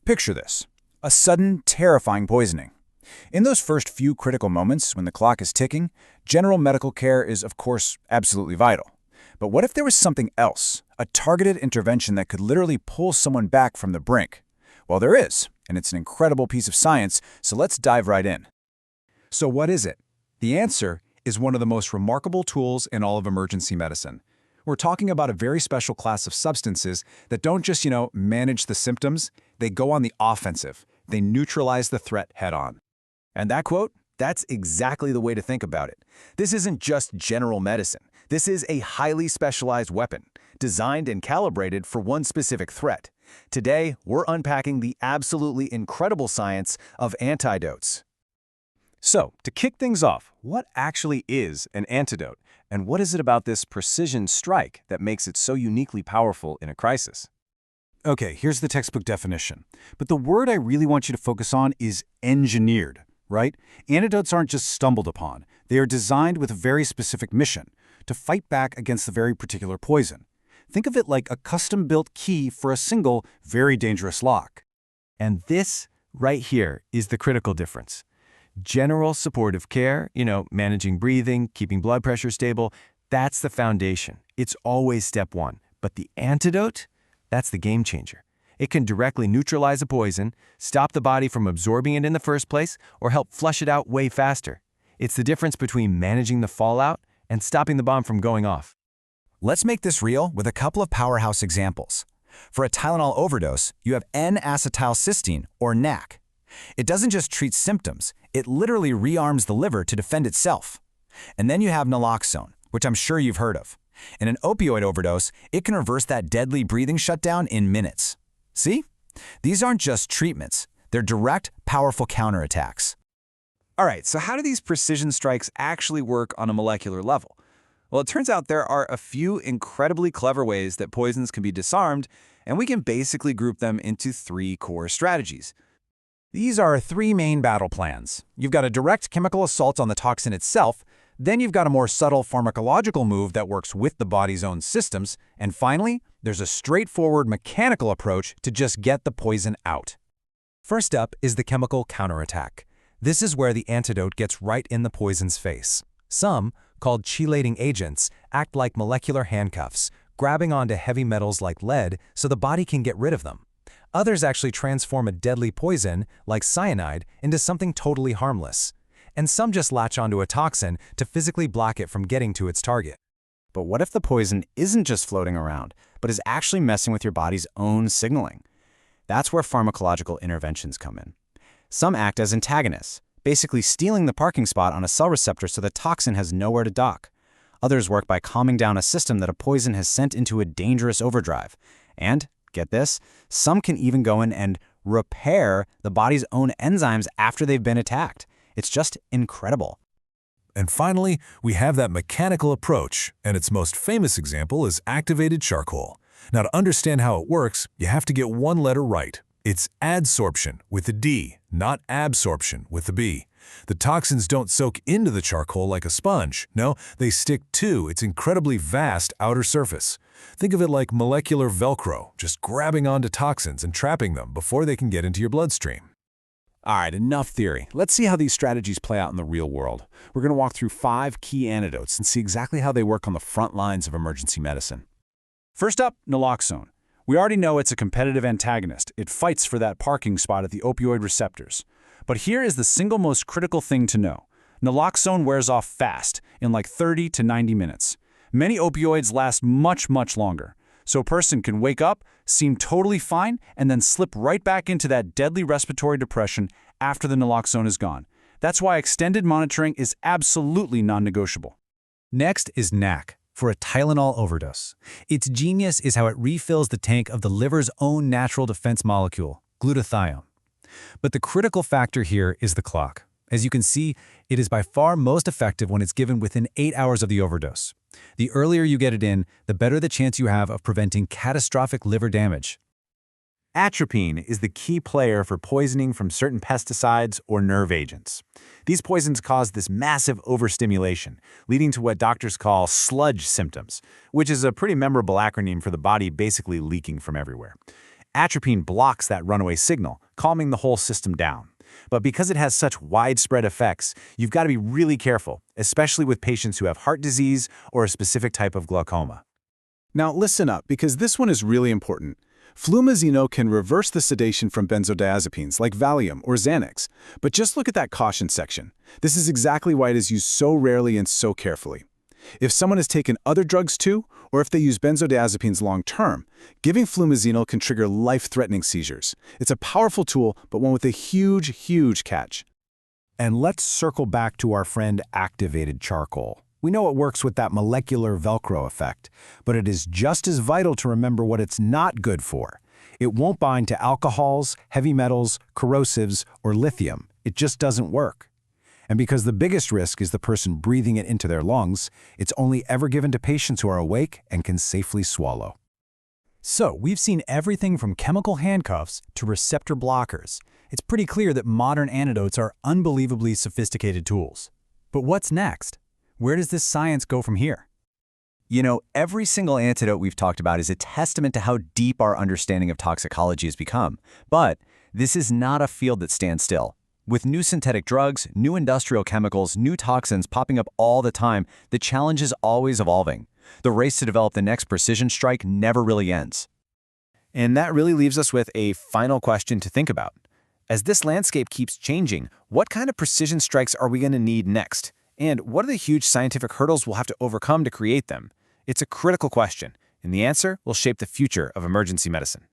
Picture this: a sudden, terrifying poisoning. In those first few critical moments when the clock is ticking, general medical care is, of course, absolutely vital. But what if there was something else, a targeted intervention that could literally pull someone back from the brink? Well, there is, and it's an incredible piece of science, so let's dive right in. So what is it? The answer is one of the most remarkable tools in all of emergency medicine. We're talking about a very special class of substances that don't just, manage the symptoms, they go on the offensive. They neutralize the threat head-on. And that quote? That's exactly the way to think about it. This isn't just general medicine. This is a highly specialized weapon, designed and calibrated for one specific threat. Today, we're unpacking the absolutely incredible science of antidotes. So, to kick things off, what actually is an antidote? And what is it about this precision strike that makes it so uniquely powerful in a crisis? Okay, here's the textbook definition. But the word I really want you to focus on is engineered, right? Antidotes aren't just stumbled upon. They are designed with a very specific mission, to fight back against the very particular poison. Think of it like a custom-built key for a single, very dangerous lock. And this right here is the critical difference. General supportive care, managing breathing, keeping blood pressure stable, that's the foundation. It's always step one. But the antidote? That's the game changer. It can directly neutralize a poison, stop the body from absorbing it in the first place, or help flush it out way faster. It's the difference between managing the fallout and stopping the bomb from going off. Let's make this real with a couple of powerhouse examples. For a Tylenol overdose, you have N-acetylcysteine, or NAC. It doesn't just treat symptoms, it literally rearms the liver to defend itself. And then you have Naloxone, which I'm sure you've heard of. In an opioid overdose, it can reverse that deadly breathing shutdown in minutes. See? These aren't just treatments, they're direct, powerful counterattacks. All right, so how do these precision strikes actually work on a molecular level? Well, it turns out there are a few incredibly clever ways that poisons can be disarmed, and we can basically group them into three core strategies. These are three main battle plans. You've got a direct chemical assault on the toxin itself, then you've got a more subtle pharmacological move that works with the body's own systems, and finally, there's a straightforward mechanical approach to just get the poison out. First up is the chemical counterattack. This is where the antidote gets right in the poison's face. Some, called chelating agents, act like molecular handcuffs, grabbing onto heavy metals like lead so the body can get rid of them. Others actually transform a deadly poison, like cyanide, into something totally harmless. And some just latch onto a toxin to physically block it from getting to its target. But what if the poison isn't just floating around, but is actually messing with your body's own signaling? That's where pharmacological interventions come in. Some act as antagonists, basically stealing the parking spot on a cell receptor so the toxin has nowhere to dock. Others work by calming down a system that a poison has sent into a dangerous overdrive. And, get this, some can even go in and repair the body's own enzymes after they've been attacked. It's just incredible. And finally, we have that mechanical approach, and its most famous example is activated charcoal. Now, to understand how it works, you have to get one letter right. It's adsorption with a D, not absorption with a B. The toxins don't soak into the charcoal like a sponge. No, they stick to its incredibly vast outer surface. Think of it like molecular Velcro, just grabbing onto toxins and trapping them before they can get into your bloodstream. All right, enough theory. Let's see how these strategies play out in the real world. We're going to walk through 5 key antidotes and see exactly how they work on the front lines of emergency medicine. First up, Naloxone. We already know it's a competitive antagonist. It fights for that parking spot at the opioid receptors. But here is the single most critical thing to know. Naloxone wears off fast, in like 30 to 90 minutes. Many opioids last much, much longer. So a person can wake up, seem totally fine, and then slip right back into that deadly respiratory depression after the Naloxone is gone. That's why extended monitoring is absolutely non-negotiable. Next is NAC, for a Tylenol overdose. Its genius is how it refills the tank of the liver's own natural defense molecule, glutathione. But the critical factor here is the clock. As you can see, it is by far most effective when it's given within 8 hours of the overdose. The earlier you get it in, the better the chance you have of preventing catastrophic liver damage. Atropine is the key player for poisoning from certain pesticides or nerve agents. These poisons cause this massive overstimulation, leading to what doctors call sludge symptoms, which is a pretty memorable acronym for the body basically leaking from everywhere. Atropine blocks that runaway signal, calming the whole system down. But because it has such widespread effects, you've got to be really careful, especially with patients who have heart disease or a specific type of glaucoma. Now listen up, because this one is really important. Flumizeno can reverse the sedation from benzodiazepines like Valium or Xanax, but just look at that caution section. This is exactly why it is used so rarely and so carefully. If someone has taken other drugs too, or if they use benzodiazepines long-term, giving flumizeno can trigger life-threatening seizures. It's a powerful tool, but one with a huge catch. And let's circle back to our friend activated charcoal. We know it works with that molecular Velcro effect, but it is just as vital to remember what it's not good for. It won't bind to alcohols, heavy metals, corrosives, or lithium. It just doesn't work. And because the biggest risk is the person breathing it into their lungs, it's only ever given to patients who are awake and can safely swallow. So, we've seen everything from chemical handcuffs to receptor blockers. It's pretty clear that modern antidotes are unbelievably sophisticated tools. But what's next? Where does this science go from here? You know, every single antidote we've talked about is a testament to how deep our understanding of toxicology has become. But this is not a field that stands still. With new synthetic drugs, new industrial chemicals, new toxins popping up all the time, the challenge is always evolving. The race to develop the next precision strike never really ends. And that really leaves us with a final question to think about. As this landscape keeps changing, what kind of precision strikes are we going to need next? And what are the huge scientific hurdles we'll have to overcome to create them? It's a critical question, and the answer will shape the future of emergency medicine.